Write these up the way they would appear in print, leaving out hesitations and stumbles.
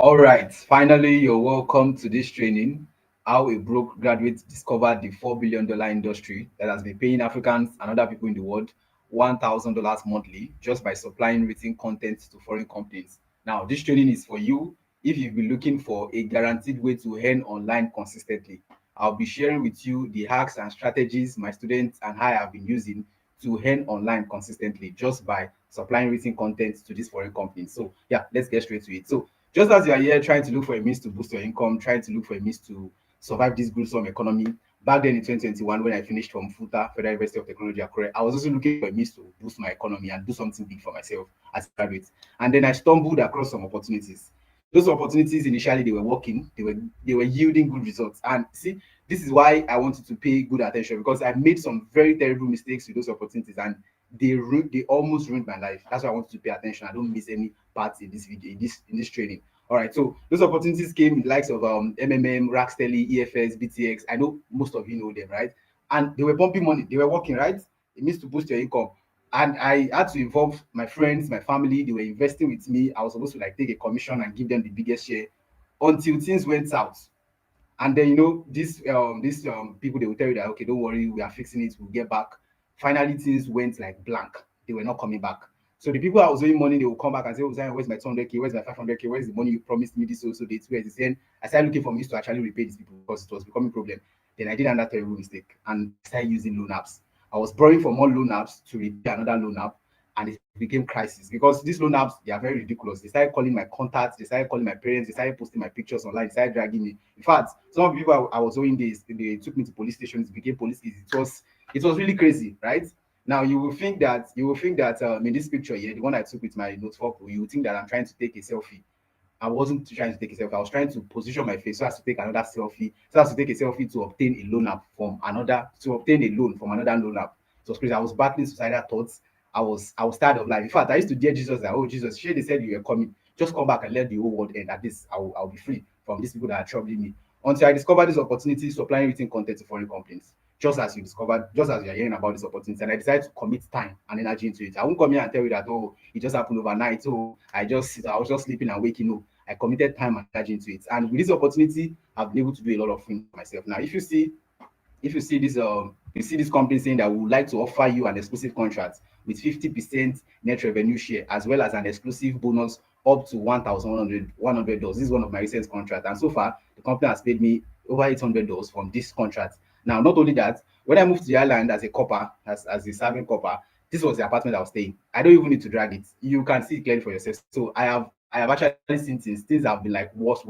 All right, finally, you're welcome to this training. How a broke graduate discovered the $4 billion industry that has been paying Africans and other people in the world $1,000 monthly just by supplying written content to foreign companies. Now, this training is for you if you've been looking for a guaranteed way to earn online consistently. I'll be sharing with you the hacks and strategies my students and I have been using to earn online consistently just by supplying written content to these foreign companies. So, yeah, let's get straight to it. So, just as you are here trying to look for a means to boost your income, trying to look for a means to survive this gruesome economy, back then in 2021, when I finished from FUTA, Federal University of Technology, Akure, I was also looking for a means to boost my economy and do something big for myself as a graduate. And then I stumbled across some opportunities. Those opportunities initially they were working, they were yielding good results. And see, this is why I wanted to pay good attention because I made some very terrible mistakes with those opportunities and they almost ruined my life. That's why I wanted to pay attention. I don't miss any parts in this video, in this training. All right, so those opportunities came in the likes of MMM, Rackstelly, EFS, BTX. I know most of you know them, right? And they were pumping money, they were working, right? It means to boost your income. And I had to involve my friends, my family. They were investing with me. I was supposed to like take a commission and give them the biggest share until things went south. And then these people they will tell you that okay, don't worry, we are fixing it, we'll get back. Finally, things went like blank. They were not coming back. So the people I was owing money, they will come back and say, "Oh, Zion, where's my 200K? Where's my 500K? Where's the money you promised me this also date? Where is it?" Then I started looking for means to actually repay these people because it was becoming a problem. Then I did another terrible mistake and started using loan apps. I was borrowing from one loan apps to repay another loan app, and it became crisis because these loan apps they are very ridiculous. They started calling my contacts, they started calling my parents, they started posting my pictures online, they started dragging me. In fact, some of the people I was owing this, they took me to police stations, it became police case. It was really crazy, right? Now you will think that in this picture here, the one I took with my note photo, you would think that I'm trying to take a selfie. I wasn't trying to take a selfie. I was trying to position my face so as to take another selfie, so as to take a selfie to obtain a loan app from another, to obtain a loan from another loan app. It was crazy. I was battling suicidal thoughts. I was tired of life. In fact, I used to dare Jesus that, oh Jesus, sure they said you were coming. Just come back and let the whole world end. At this, I'll be free from these people that are troubling me. Until I discovered this opportunity supplying written content to foreign companies. Just as you're hearing about this opportunity, and I decided to commit time and energy into it. I won't come here and tell you that, oh, it just happened overnight. So I was just sleeping and waking up. I committed time and energy into it. And with this opportunity, I've been able to do a lot of things for myself. Now, if you see this you see this company saying that we would like to offer you an exclusive contract with 50% net revenue share as well as an exclusive bonus up to $1,100. This is one of my recent contracts. And so far, the company has paid me over $800 from this contract. Now, not only that, when I moved to the island as a copper, as a serving copper, this was the apartment I was staying. I don't even need to drag it. You can see it clearly for yourself. So I have actually seen things have been like worse.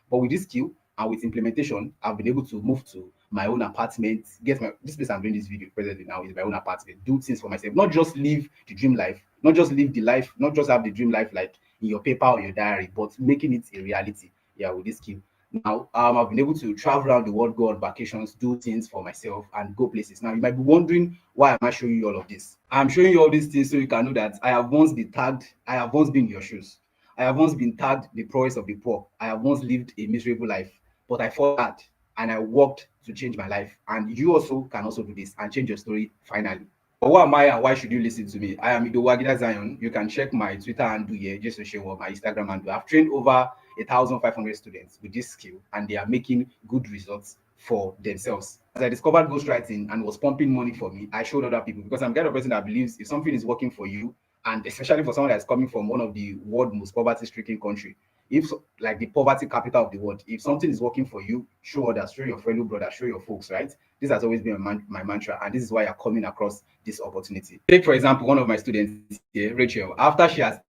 But with this skill and with implementation, I've been able to move to my own apartment, get my this place I'm doing this video presently now is my own apartment, do things for myself, not just live the dream life, not just live the life, not just have the dream life like in your paper or your diary, but making it a reality. Yeah, with this skill. Now, I've been able to travel around the world, go on vacations, do things for myself, and go places. Now, you might be wondering why am I showing you all of this? I'm showing you all these things so you can know that I have once been in your shoes. I have once been tagged the poorest of the poor. I have once lived a miserable life, but I fought hard and I worked to change my life. And you also can also do this and change your story finally. But who am I and why should you listen to me? I am Idowu-Agida Zion. You can check my Twitter handle here just to show what my Instagram handle. I've trained over 1,500 students with this skill and they are making good results for themselves. As I discovered ghostwriting and was pumping money for me, I showed other people because I'm the kind of person that believes if something is working for you, and especially for someone that's coming from one of the world most poverty-stricken country, if like the poverty capital of the world, if something is working for you, show others, show your fellow brother, show your folks, right? This has always been my mantra, and this is why you're coming across this opportunity. Take for example one of my students here, Rachel. After she has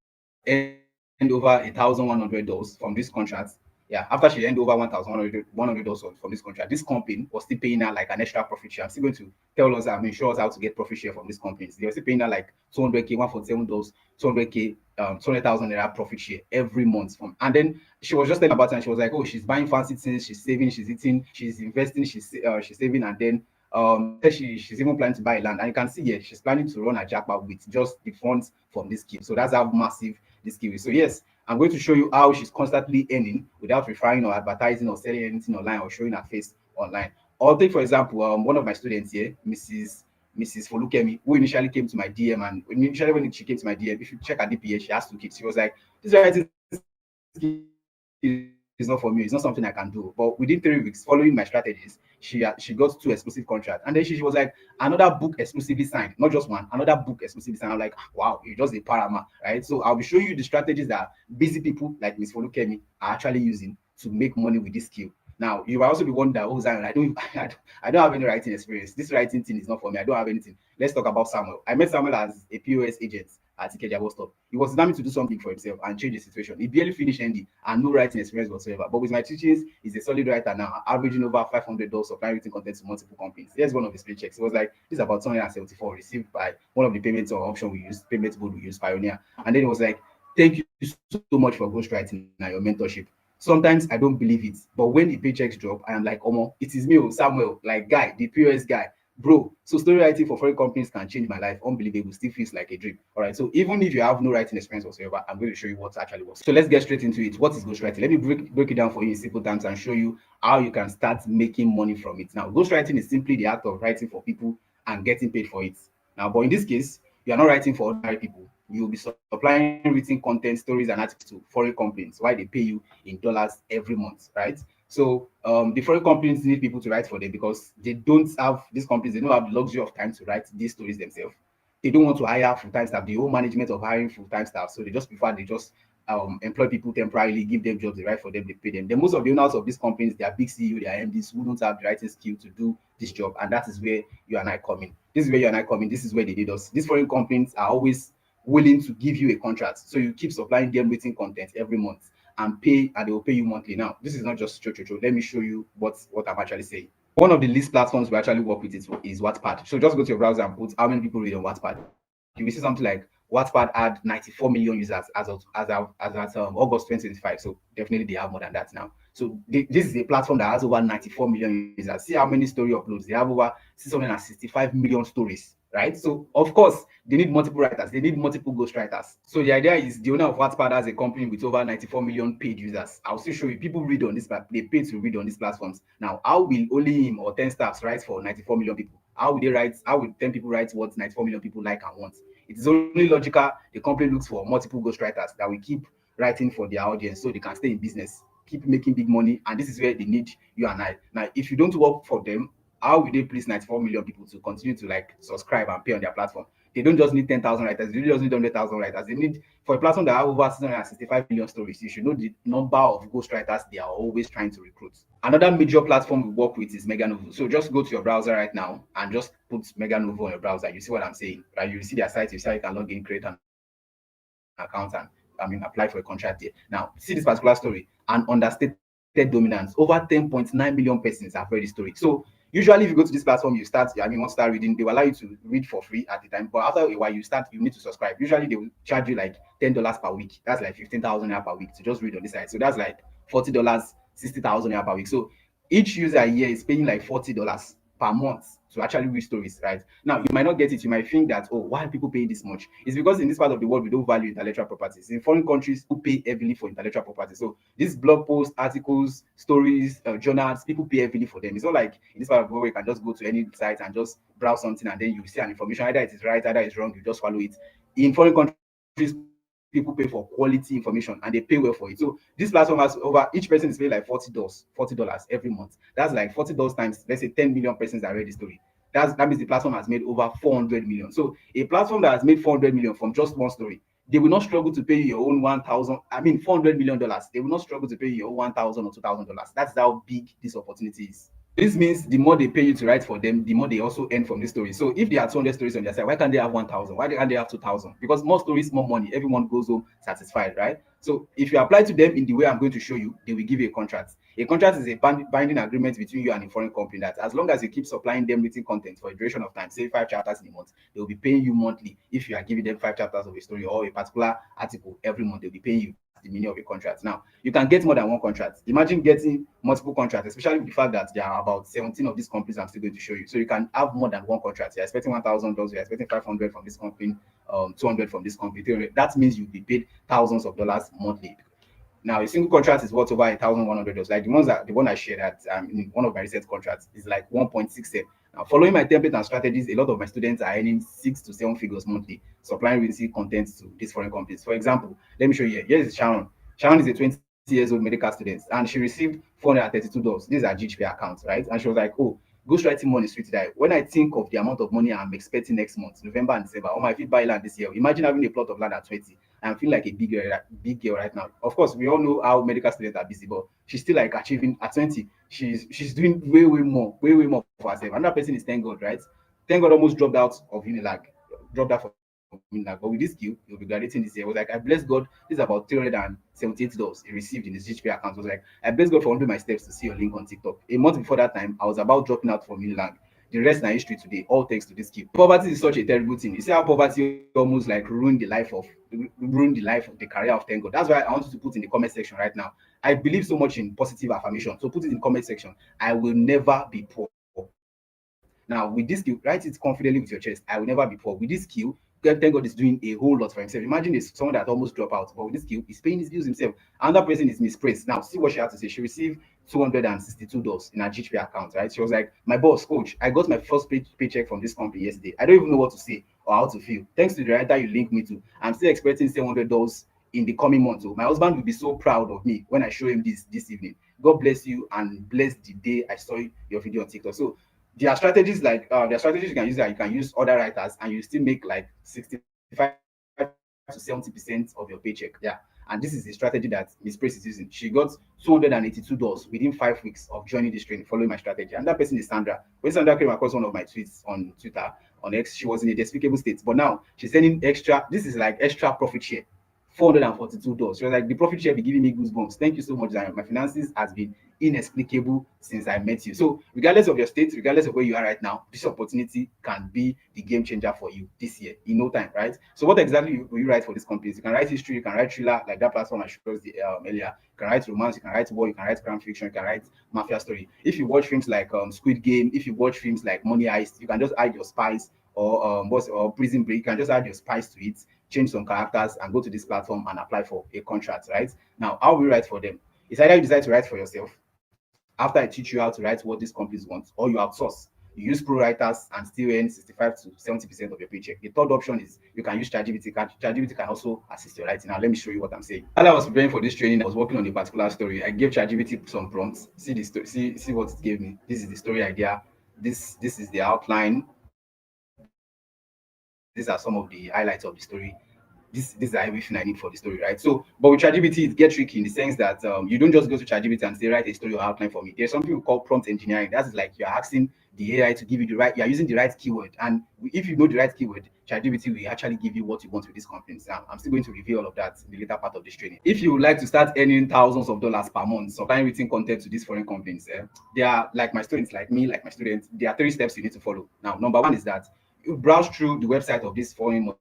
earned over $1,100 from this contract, yeah, after she earned over $1,100 from this contract, this company was still paying her like an extra profit share. I'm still going to tell us, show us how to get profit share from these companies. They were still paying her like 200K, $147, 200K, 200,000 naira profit share every month. And then she was just telling about it, and she was like, "Oh, she's buying fancy things, she's saving, she's eating, she's investing, she's saving, and then she's even planning to buy land." And you can see here, she's planning to run a jackpot with just the funds from this scheme. So that's how massive this skill is. So yes, I'm going to show you how she's constantly earning without referring or advertising or selling anything online or showing her face online. Or take for example, one of my students here, Mrs. Folukemi, who initially came to my DM, and initially when she came to my DM, if you check her DPA, she has 2 kids. She was like, "This writing skill is is not for me. It's not something I can do. But within 3 weeks, following my strategies, she got 2 exclusive contracts, and then she was like, another book exclusively signed, not just one, another book exclusively signed. I'm like, wow, you're just a parama, right? So I'll be showing you the strategies that busy people like Miss Folukemi are actually using to make money with this skill. Now you will also be wondering, oh Zion, I don't have any writing experience. This writing thing is not for me. I don't have anything. Let's talk about Samuel. I met Samuel as a POS agent at Ikeja bus stop. He was determined to do something for himself and change the situation. He barely finished ND and no writing experience whatsoever. But with my teachings, he's a solid writer now, averaging over $500 supplying written content to multiple companies. Here's one of his paychecks. It was like, this is about 274 received by one of the payments or option we use, payment board we use, Pioneer. And then it was like, thank you so much for ghostwriting and your mentorship. Sometimes I don't believe it, but when the paychecks drop, I am like, Omo, it is me, Samuel, like guy, the POS guy. Bro, so story writing for foreign companies can change my life. Unbelievable, still feels like a dream. All right, so even if you have no writing experience whatsoever, I'm going to show you what actually works. So let's get straight into it. What is ghostwriting? Let me break it down for you in simple terms and show you how you can start making money from it. Now, ghostwriting is simply the act of writing for people and getting paid for it. Now, but in this case, you are not writing for ordinary people. You will be supplying written content, stories, and articles to foreign companies while they pay you in dollars every month, right? So the foreign companies need people to write for them because they don't have these companies. They don't have the luxury of time to write these stories themselves. They don't want to hire full-time staff. The whole management of hiring full-time staff, so they just prefer they just employ people temporarily, give them jobs, they write for them, they pay them. Then most of the owners of these companies, they are big CEO, they are MDs who don't have the writing skill to do this job, and that is where you and I come in. This is where you and I come in. This is where they need us. These foreign companies are always willing to give you a contract, so you keep supplying them written content every month and they will pay you monthly. Now, this is not just cho. Let me show you what I'm actually saying. One of the least platforms we actually work with is Wattpad. So just go to your browser and put how many people read on Wattpad. You will see something like Wattpad had 94 million users as at August 2025. So definitely they have more than that now. So this is a platform that has over 94 million users. See how many story uploads. They have over 665 million stories, right? So of course they need multiple writers. They need multiple ghostwriters. So the idea is the owner of Wattpad has a company with over 94 million paid users. I'll still show you. People read on this, they pay to read on these platforms. Now, how will only him or 10 staffs write for 94 million people? How will they write? How will 10 people write what 94 million people like and want? It is only logical the company looks for multiple ghostwriters that will keep writing for their audience so they can stay in business, keep making big money, and this is where they need you and I. Now, if you don't work for them, how will they please 94 million people to continue to like subscribe and pay on their platform? They don't just need 10,000 writers, they don't just need 100,000 writers. They need, for a platform that have over 665 million stories, you should know the number of ghostwriters they are always trying to recruit. Another major platform we work with is Meganovo. So just go to your browser right now and just put Meganovo on your browser. You see what I'm saying, right? You see their site, you see how you can log in, create an account, and apply for a contract there. Now, see this particular story, an understated dominance. Over 10.9 million persons have read the story. So usually, if you go to this platform, you start. I mean, once you start reading, they will allow you to read for free at the time. But after a while, you need to subscribe. Usually, they will charge you like $10 per week. That's like 15,000 per week to just read on this site. So that's like $40, 60,000 per week. So each user here is paying like $40 per month to actually read stories, right? Now, you might not get it. You might think that, oh, why are people paying this much? It's because in this part of the world, we don't value intellectual properties. In foreign countries, people pay heavily for intellectual property. So these blog posts, articles, stories, journals, people pay heavily for them. It's not like in this part of the world, you can just go to any site and just browse something and then you see an information. Either it is right, either it's wrong, you just follow it. In foreign countries, people pay for quality information and they pay well for it. So this platform has over, each person is paying like $40 every month. That's like $40 times, let's say 10 million persons that read the story. That means the platform has made over 400 million. So a platform that has made 400 million from just one story, they will not struggle to pay you your own 1,000. I mean, $400 million. They will not struggle to pay you your own 1,000 or $2,000. That's how big this opportunity is. This means the more they pay you to write for them, the more they also earn from the story. So if they have 200 stories on their side, why can't they have 1,000? Why can't they have 2,000? Because more stories, more money. Everyone goes home satisfied, right? So if you apply to them in the way I'm going to show you, they will give you a contract. A contract is a binding agreement between you and a foreign company that as long as you keep supplying them written content for a duration of time, say 5 chapters in a month, they will be paying you monthly. If you are giving them 5 chapters of a story or a particular article every month, they'll be paying you the meaning of a contract. Now, you can get more than one contract. Imagine getting multiple contracts, especially with the fact that there are about 17 of these companies I'm still going to show you. So you can have more than one contract. You're expecting $1,000, you're expecting 500 from this company, 200 from this company. 300. That means you'll be paid thousands of dollars monthly. Now, a single contract is worth over $1,100. Like the one I shared at in one of my recent contracts is like 1.67. Now, following my template and strategies, a lot of my students are earning 6 to 7 figures monthly, supplying receipt content to these foreign companies. For example, let me show you here. Here is Sharon. Sharon is a 20 years old medical student, and she received $432. These are GHP accounts, right? And she was like, "Oh, ghostwriting money is sweet to die. When I think of the amount of money I'm expecting next month, November and December, or my fit buy land this year, imagine having a plot of land at 20. I feel like a big girl right now. Of course, we all know how medical students are busy, but she's still like achieving at 20. She's doing way more for herself. Another person is Thank God, right? Thank God almost dropped out of Unilag, dropped out from Unilag. But with this skill, he'll be graduating this year. I was like, I bless God. This is about $378 he received in his GHP account. I was like, I bless God for following my steps to see your link on TikTok. A month before that time, I was about dropping out from Unilag. The rest now history today, all thanks to this skill. Poverty is such a terrible thing. You see how poverty almost like ruined the life of the career of Thank God. That's why I want you to put in the comment section right now. I believe so much in positive affirmation. So put it in the comment section. I will never be poor. Now, with this skill, write it confidently with your chest. I will never be poor. With this skill, Thank God is doing a whole lot for himself. Imagine it's someone that almost dropped out, but with this skill, he's paying his bills himself. Another person is Miss Praise. Now, see what she had to say. She received $262 in her GHP account, right? She was like, my boss, coach, I got my first paycheck from this company yesterday. I don't even know what to say or how to feel. Thanks to the writer you linked me to, I'm still expecting $700 in the coming months. So my husband will be so proud of me when I show him this evening. God bless you and bless the day I saw your video on TikTok. So there are strategies you can use, that you can use other writers and you still make like 65 to 70% of your paycheck. Yeah. And this is the strategy that Miss Praise is using. She got $282 within 5 weeks of joining this training, following my strategy. And that person is Sandra. When Sandra came across one of my tweets on Twitter, on X, she was in a despicable state. But now she's sending extra, this is like extra profit share. $442. She was like, the profit share be giving me goosebumps. Thank you so much, Zion. My finances has been inexplicable since I met you. So, regardless of your state, regardless of where you are right now, this opportunity can be the game changer for you this year in no time, right? So, what exactly will you write for these companies? You can write history, you can write thriller, like that platform I showed you earlier. You can write romance, you can write war, you can write crime fiction, you can write mafia story. If you watch films like Squid Game, if you watch films like Money Heist, you can just add your spice, or Prison Break. You can just add your spice to it, change some characters, and go to this platform and apply for a contract, right? Now, how will you write for them? It's either you decide to write for yourself after I teach you how to write what these companies want, or you outsource. You use pro writers and still earn 65 to 70% of your paycheck. The third option is you can use ChatGPT. ChatGPT can also assist your writing. Now, let me show you what I'm saying. While I was preparing for this training, I was working on a particular story. I gave ChatGPT some prompts. See the story. See what it gave me. This is the story idea. This is the outline. These are some of the highlights of the story. This is everything I need for the story, right? So, but with ChatGPT, it gets tricky in the sense that you don't just go to ChatGPT and say, write a story or outline for me. There's something we call prompt engineering. That is like you're asking the AI to give you the right, you're using the right keyword. And if you know the right keyword, ChatGPT will actually give you what you want with this company. So I'm still going to reveal all of that in the later part of this training. If you would like to start earning thousands of dollars per month supplying written content to these foreign companies, they are like my students, like me, like my students. There are 3 steps you need to follow. Now, number one is that you browse through the website of these foreign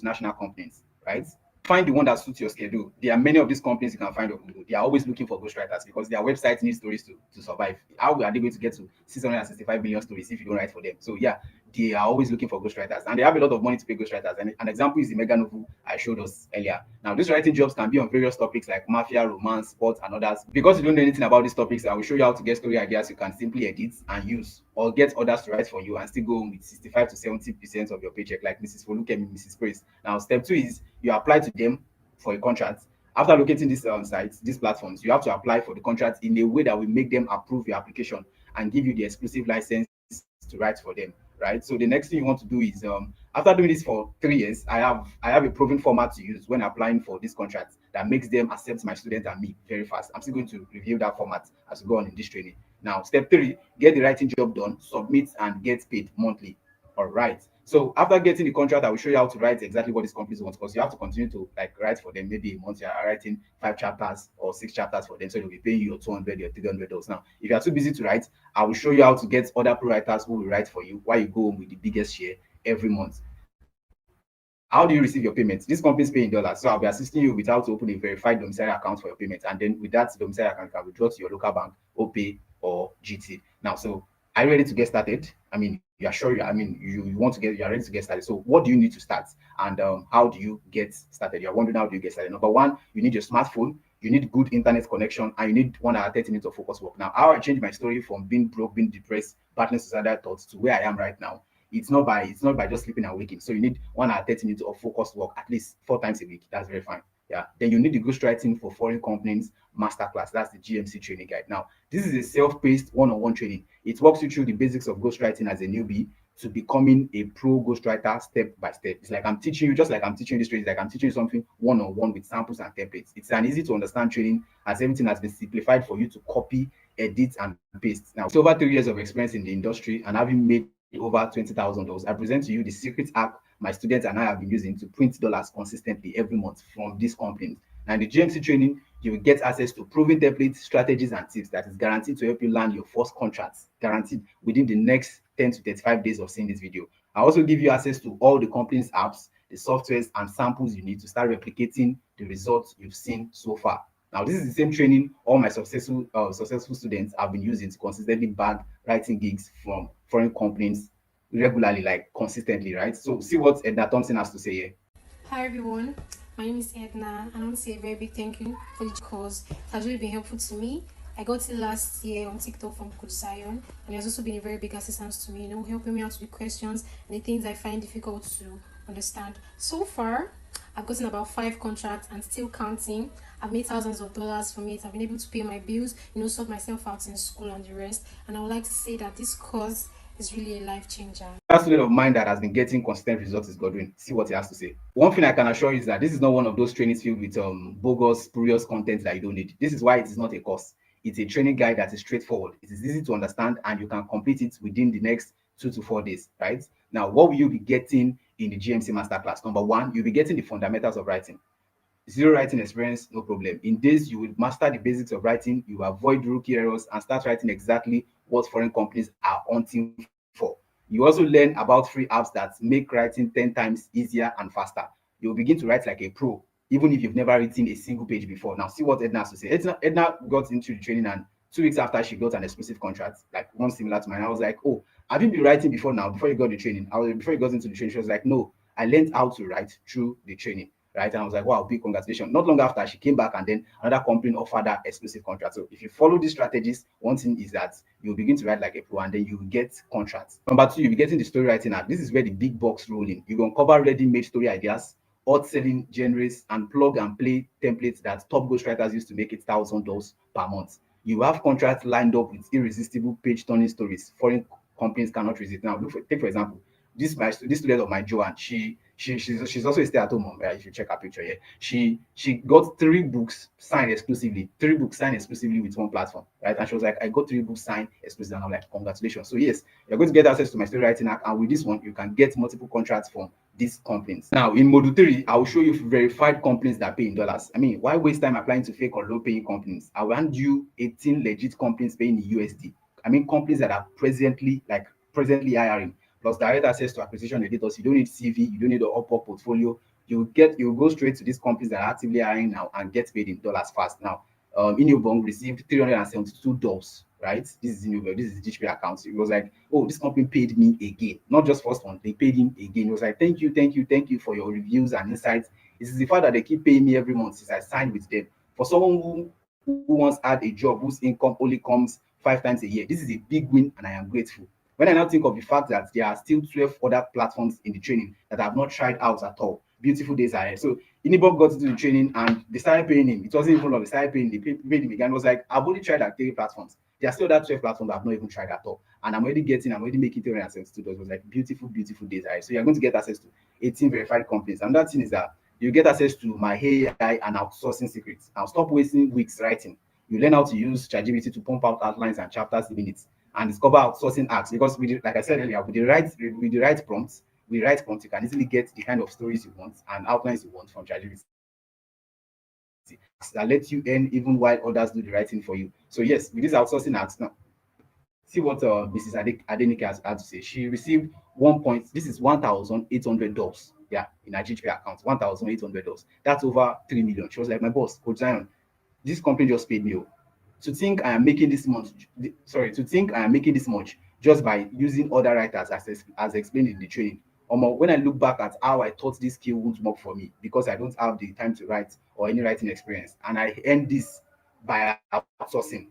multinational companies, right? Find the one that suits your schedule. There are many of these companies you can find on Google. They are always looking for ghostwriters because their website needs stories to survive. How are they going to get to 665 million stories if you don't write for them? So yeah, they are always looking for ghostwriters and they have a lot of money to pay ghostwriters. And an example is the mega novel I showed us earlier. Now, these writing jobs can be on various topics like mafia, romance, sports, and others. Because you don't know anything about these topics, I will show you how to get story ideas you can simply edit and use, or get others to write for you and still go home with 65 to 70% of your paycheck, like Mrs. Folukemi, Mrs. Praise. Now, step two is you apply to them for a contract. After locating these sites, these platforms, you have to apply for the contract in a way that will make them approve your application and give you the exclusive license to write for them, right? So the next thing you want to do is after doing this for 3 years, I have a proven format to use when applying for this contract that makes them accept my student and me very fast. I'm still going to review that format as we go on in this training. Now, step three, get the writing job done, submit, and get paid monthly. All right. So after getting the contract, I will show you how to write exactly what these companies want, because you have to continue to like write for them. Maybe a month you are writing 5 chapters or 6 chapters for them, so they'll be paying you your 200, your $300. Now, if you are too busy to write, I will show you how to get other pro writers who will write for you while you go home with the biggest share every month. How do you receive your payments? These companies pay in dollars, so I'll be assisting you with how to open a verified domicile account for your payments, and then with that domicile account, you can withdraw to your local bank, OPay, or GT. Now, so are you ready to get started? I mean, you are sure you want to get, you are ready to get started. So what do you need to start, and how do you get started? You're wondering how do you get started. Number one, you need your smartphone, you need good internet connection, and you need 1 hour 30 minutes of focus work. Now, how I changed my story from being broke, being depressed, battling suicidal thoughts to where I am right now, it's not by just sleeping and waking. So you need 1 hour 30 minutes of focused work at least 4 times a week. That's very fine. Yeah. Then you need the ghostwriting for foreign companies masterclass. That's the GMC training guide. Now, this is a self-paced one-on-one training. It walks you through the basics of ghostwriting as a newbie to becoming a pro ghostwriter step by step. It's like I'm teaching you, just like I'm teaching you this training, it's like I'm teaching you something one-on-one with samples and templates. It's an easy to understand training as everything has been simplified for you to copy, edit, and paste. Now, with over 3 years of experience in the industry and having made over $20,000, I present to you the secret hack my students and I have been using to print dollars consistently every month from these companies. Now, in the GMC training, you will get access to proven templates, strategies, and tips that is guaranteed to help you land your first contracts, guaranteed within the next 10 to 35 days of seeing this video. I also give you access to all the company's apps, the softwares, and samples you need to start replicating the results you've seen so far. Now, this is the same training all my successful students have been using to consistently bag writing gigs from foreign companies regularly, like consistently, right? So, see what Edna Thompson has to say here. Hi everyone, my name is Edna, and I want to say a very big thank you for the course. It has really been helpful to me. I got it last year on TikTok from Coach Zion, and it has also been a very big assistance to me, helping me out with questions and the things I find difficult to understand. So far, I've gotten about 5 contracts and still counting. I've made thousands of dollars from it. I've been able to pay my bills, sort myself out in school and the rest. And I would like to say that this course is really a life changer. That student of mine that has been getting consistent results is Godwin. See what he has to say. One thing I can assure you is that this is not one of those trainings filled with bogus, spurious content that you don't need. This is why it is not a course. It's a training guide that is straightforward. It is easy to understand and you can complete it within the next 2 to 4 days, right? Now, what will you be getting in the GMC Masterclass? Number one, you'll be getting the fundamentals of writing. Zero writing experience, no problem. In this, you will master the basics of writing, you will avoid rookie errors, and start writing exactly what foreign companies are hunting for. You also learn about free apps that make writing 10 times easier and faster. You'll begin to write like a pro, even if you've never written a single page before. Now, see what Edna has to say. Edna got into the training, and 2 weeks after, she got an exclusive contract, like one similar to mine. I was like, oh, have you been writing before now, before you got the training? Before you got into the training, she was like, no, I learned how to write through the training, right? And I was like, wow, big congratulations. Not long after, she came back and then another company offered that exclusive contract. So if you follow these strategies, one thing is that you'll begin to write like a pro and then you will get contracts. Number two, you'll be getting the story writing app. This is where the big box roll in. You can cover ready-made story ideas, hot selling genres, and plug and play templates that top ghostwriters use to make it $1,000 per month. You have contracts lined up with irresistible page turning stories foreign companies cannot resist. Now, take for example, this student of mine, Joanne, she's also a stay-at-home mom. Right? If you check her picture here, she got 3 books signed exclusively, 3 books signed exclusively with one platform, right? And she was like, I got 3 books signed exclusively, and I'm like, congratulations. So yes, you're going to get access to my story writing app, and with this one, you can get multiple contracts from these companies. Now, in module 3, I will show you verified companies that pay in dollars. I mean, why waste time applying to fake or low-paying companies? I will hand you 18 legit companies paying in USD. I mean, companies that are presently hiring, plus direct access to acquisition editors. You don't need CV, you don't need an upper portfolio. You go straight to these companies that are actively hiring now and get paid in dollars fast. Now, Inubong received $372, right? This is Inubong, this is GHP accounts. It was like, oh, this company paid me again, not just first one, they paid him again. It was like, thank you, thank you, thank you for your reviews and insights. This is the fact that they keep paying me every month since I signed with them. For someone who once had a job whose income only comes 5 times a year, this is a big win, and I am grateful. When I now think of the fact that there are still 12 other platforms in the training that I have not tried out at all, beautiful days ahead. So Inibok got into the training and they started paying him. It wasn't even long, they started paying, paid him again. It was like, I've only tried like 3 platforms. There are still that 12 platforms I've not even tried at all. And I'm already making $372. It was like beautiful, beautiful days ahead. So you're going to get access to 18 verified companies. And that thing is that you get access to my AI and outsourcing secrets. I'll stop wasting weeks writing. You learn how to use ChatGPT to pump out outlines and chapters in minutes and discover outsourcing acts, because like I said earlier, with the right prompts, you can easily get the kind of stories you want and outlines you want from ChatGPT that let you earn even while others do the writing for you. So yes, with these outsourcing acts now, see what Mrs. Adenike has had to say. She received this is $1,800. Yeah, in her GHP account, $1,800. That's over 3 million. She was like, my boss, Coach Zion, this company just paid me. To think I am making this much, to think I am making this much just by using other writers as explained in the training. When I look back at how I thought this skill won't work for me because I don't have the time to write or any writing experience, and I earned this by outsourcing.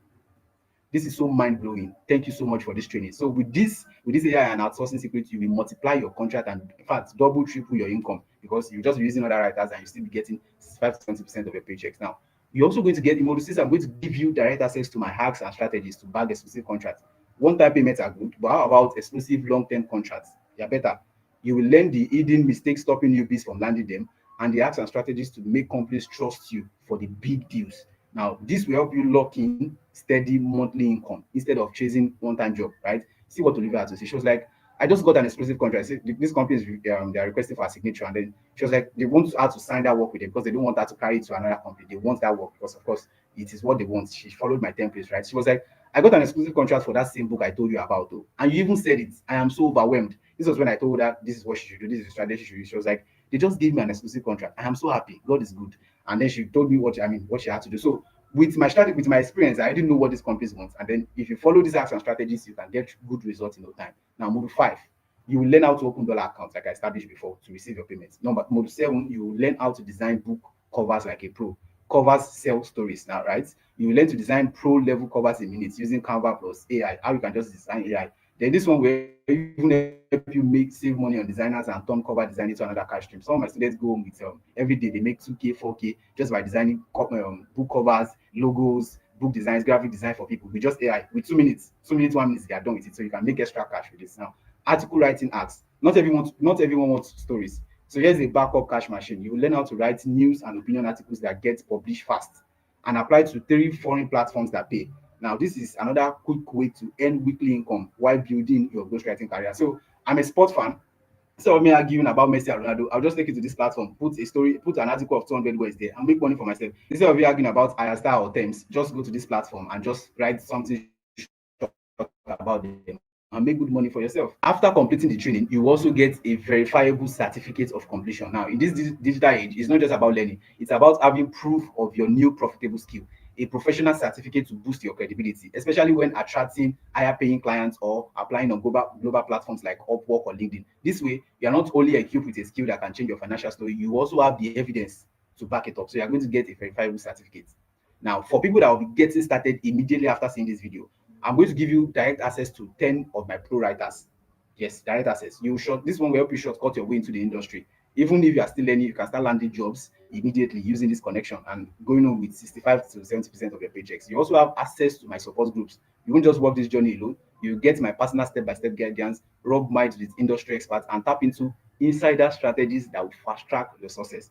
This is so mind-blowing. Thank you so much for this training. So with this AI and outsourcing secret, you will multiply your contract and in fact double, triple your income. because you just be using other writers and you still be getting 65 to 70% of your paychecks. Now, you're also going to get in module 6. I'm going to give you direct access to my hacks and strategies to bag exclusive contracts. One-time payments are good, but how about exclusive long-term contracts? They are better. You will learn the hidden mistakes stopping newbies from landing them, and the hacks and strategies to make companies trust you for the big deals. Now, this will help you lock in steady monthly income instead of chasing one-time job, right? See what Olivia had to say. She was like, I just got an exclusive contract. This company is they are requesting for a signature, and then she was like, they want her to sign that work with them because they don't want her to carry it to another company. They want that work because, of course, it is what they want. She followed my templates, right? She was like, I got an exclusive contract for that same book I told you about, though, and you even said it. I am so overwhelmed. This was when I told her this is what she should do. This is the strategy she should use. She was like, they just gave me an exclusive contract. I am so happy. God is good. And then she told me what she had to do. So with my strategy, with my experience, I didn't know what these companies want. And then if you follow these acts and strategies, you can get good results in no time. Now, module 5, you will learn how to open dollar accounts, like I established before, to receive your payments. Number module 7, you will learn how to design book covers like a pro. Covers sell stories now, right? You will learn to design pro level covers in minutes using Canva plus AI. How you can just design AI. Then this one will even help you save money on designers and turn cover design into another cash stream. Some of my students go home with every day they make 2K, 4K just by designing book covers, logos, book designs, graphic design for people with just AI. With 2 minutes, 1 minute, they are done with it. So you can make extra cash with this. Now, article writing acts. Not everyone wants stories. So here's a backup cash machine. You will learn how to write news and opinion articles that get published fast and apply to 3 foreign platforms that pay. Now, this is another quick way to earn weekly income while building your ghostwriting career. So I'm a sports fan. Instead of me arguing about Messi and Ronaldo, I'll just take it to this platform, put a story, put an article of 200 words there, and make money for myself. Instead of you arguing about Ayasta or Thames, just go to this platform and just write something short about them and make good money for yourself. After completing the training, you also get a verifiable certificate of completion. Now, in this digital age, it's not just about learning, it's about having proof of your new profitable skill, a professional certificate to boost your credibility, especially when attracting higher paying clients or applying on global platforms like Upwork or LinkedIn. This way, you are not only equipped with a skill that can change your financial story, you also have the evidence to back it up. So you are going to get a verifiable certificate. Now, for people that will be getting started immediately after seeing this video, I'm going to give you direct access to 10 of my pro writers. Yes, direct access. This one will help you shortcut your way into the industry. Even if you are still learning, you can start landing jobs immediately using this connection and going on with 65 to 70% of your paychecks. You also have access to my support groups. You won't just work this journey alone. You get my personal step-by-step guidance, rub minds with industry experts, and tap into insider strategies that will fast track your success.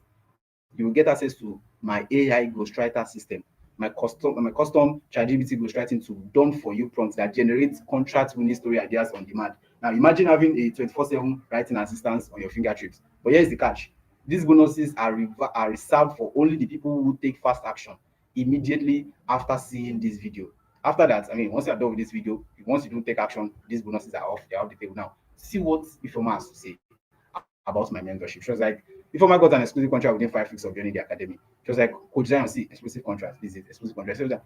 You will get access to my AI ghostwriter system, my custom ChatGPT ghostwriting tool done for you prompts that generates contract winning story ideas on demand. Now imagine having a 24/7 writing assistance on your fingertips. But here's the catch. These bonuses are reserved for only the people who take fast action immediately after seeing this video. After that, I mean, once you're done with this video, once you don't take action, these bonuses are off. They're off the table now. See what Ifoma has to say about my mentorship. She was like, Ifoma got an exclusive contract within 5 weeks of joining the academy. She was like, Coach Zion, see, exclusive contract. This is exclusive contract. She was like,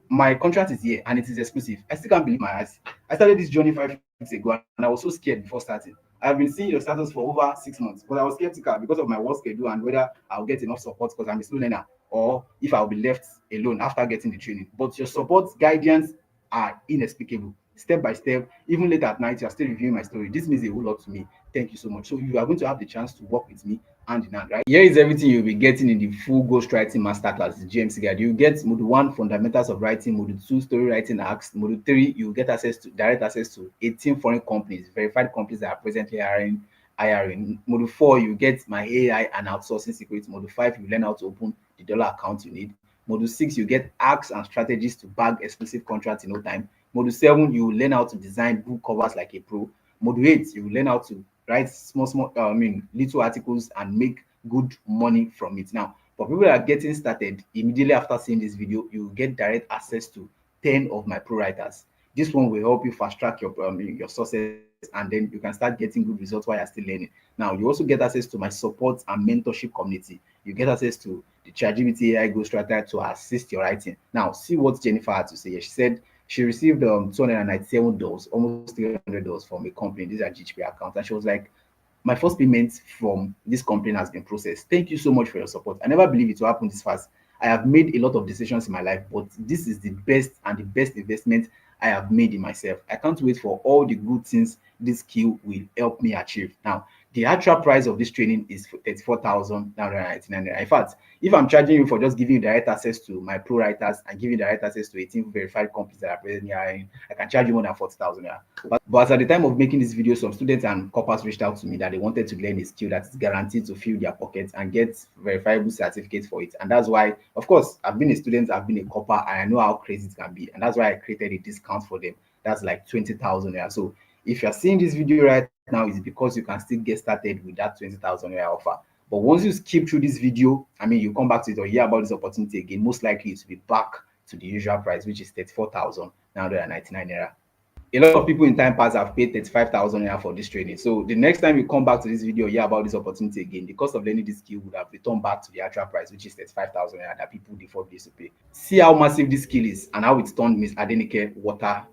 my contract is here and it is exclusive. I still can't believe my eyes. I started this journey 5 weeks ago and I was so scared before starting. I've been seeing your status for over 6 months, but I was skeptical because of my work schedule and whether I'll get enough support because I'm a slow learner or if I'll be left alone after getting the training. But your support guidance are inexplicable. Step by step, even late at night, you are still reviewing my story. This means a whole lot to me. Thank you so much. So you are going to have the chance to work with me hand in hand, right? Here is everything you'll be getting in the full ghostwriting masterclass, the GMC guide. You get module 1, fundamentals of writing, module 2, story writing hacks, module 3, you get direct access to 18 foreign companies, verified companies that are presently hiring. Module 4, you get my AI and outsourcing secrets. Module 5, you learn how to open the dollar account you need. Module 6, you get hacks and strategies to bag exclusive contracts in no time. Module 7, you learn how to design book covers like a pro. Module 8, you learn how to write little articles and make good money from it. Now, for people that are getting started immediately after seeing this video, you will get direct access to 10 of my pro writers. This one will help you fast track your success, and then you can start getting good results while you're still learning. Now, you also get access to my support and mentorship community. You get access to the ChatGPT AI ghostwriter to assist your writing. Now, see what Jennifer had to say. She said she received $297, almost $300 from a company. These are GHP accounts, and she was like, my first payment from this company has been processed. Thank you so much for your support. I never believed it will happen this fast. I have made a lot of decisions in my life, but this is the best and the best investment I have made in myself. I can't wait for all the good things this skill will help me achieve. Now, The actual price of this training is 34,999 naira. In fact, if I'm charging you for just giving you direct access to my pro writers and giving direct access to 18 verified companies that are presently hiring, I can charge you more than 40,000 naira. But at the time of making this video, some students and corpers reached out to me that they wanted to learn a skill that is guaranteed to fill their pockets and get verifiable certificates for it. And that's why, of course, I've been a student, I've been a corper, and I know how crazy it can be. And that's why I created a discount for them. That's like 20,000 naira. So if you're seeing this video right now, it's because you can still get started with that 20,000 naira offer. But once you skip through this video, I mean, you come back to it or hear about this opportunity again, most likely it will be back to the usual price, which is 34,999 naira. A lot of people in time past have paid 35,000 naira for this training. So the next time you come back to this video, hear about this opportunity again, the cost of learning this skill would have returned back to the actual price, which is 35,000 naira that people default used to pay. See how massive this skill is and how it turned Miss Adenike's water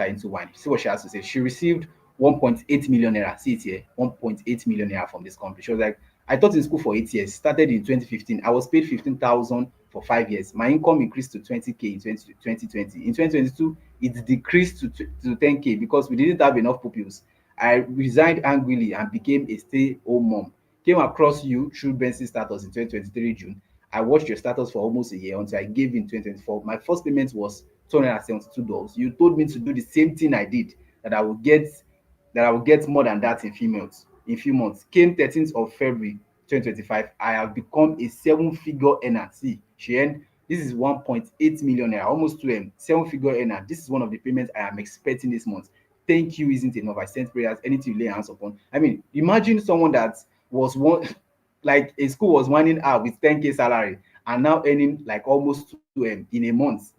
into wine. See what she has to say. She received 1.8 million naira. See it here, 1.8 million naira from this company. She was like, I taught in school for 8 years, started in 2015. I was paid 15,000 for 5 years. My income increased to 20K in 2020. In 2022, it decreased to 10K because we didn't have enough pupils. I resigned angrily and became a stay-home mom. Came across you through Benson status in 2023 June. I watched your status for almost a year until I gave in 2024. My first payment was $272. You told me to do the same thing I did, that I will get more than that in few months. Came 13th of February 2025. I have become a seven-figure earner. See, she earned, this is 1.8 million naira, almost 2M, seven-figure earner. This is one of the payments I am expecting this month. Thank you isn't enough. I sent prayers, anything you lay hands upon. I mean, imagine someone that was one, like a school was winding up with 10K salary and now earning like almost 2M in a month.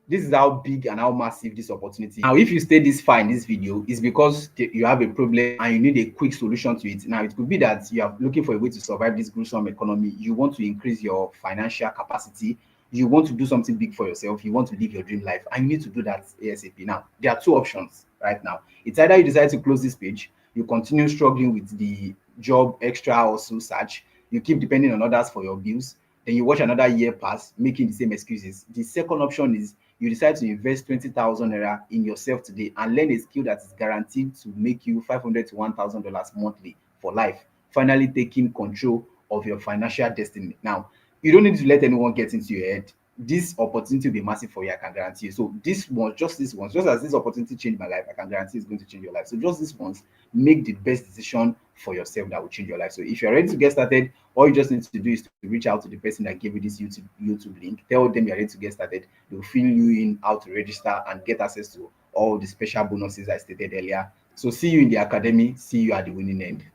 This is how big and how massive this opportunity is. Now, if you stay this far in this video, it's because you have a problem and you need a quick solution to it. Now, it could be that you are looking for a way to survive this gruesome economy. You want to increase your financial capacity. You want to do something big for yourself. You want to live your dream life, and you need to do that ASAP. Now, there are two options right now. It's either you decide to close this page, you continue struggling with the job extra hustle search, you keep depending on others for your bills, then you watch another year pass making the same excuses. The second option is you decide to invest 20,000 naira in yourself today and learn a skill that is guaranteed to make you 500 to $1,000 monthly for life, finally taking control of your financial destiny. Now, you don't need to let anyone get into your head. This opportunity will be massive for you, I can guarantee you. So this one, just this once, just as this opportunity changed my life, I can guarantee it's going to change your life. So just this once, make the best decision for yourself that will change your life. So if you're ready to get started, all you just need to do is to reach out to the person that gave you this YouTube link. Tell them you're ready to get started. They'll fill you in how to register and get access to all the special bonuses I stated earlier. So see you in the academy. See you at the winning end.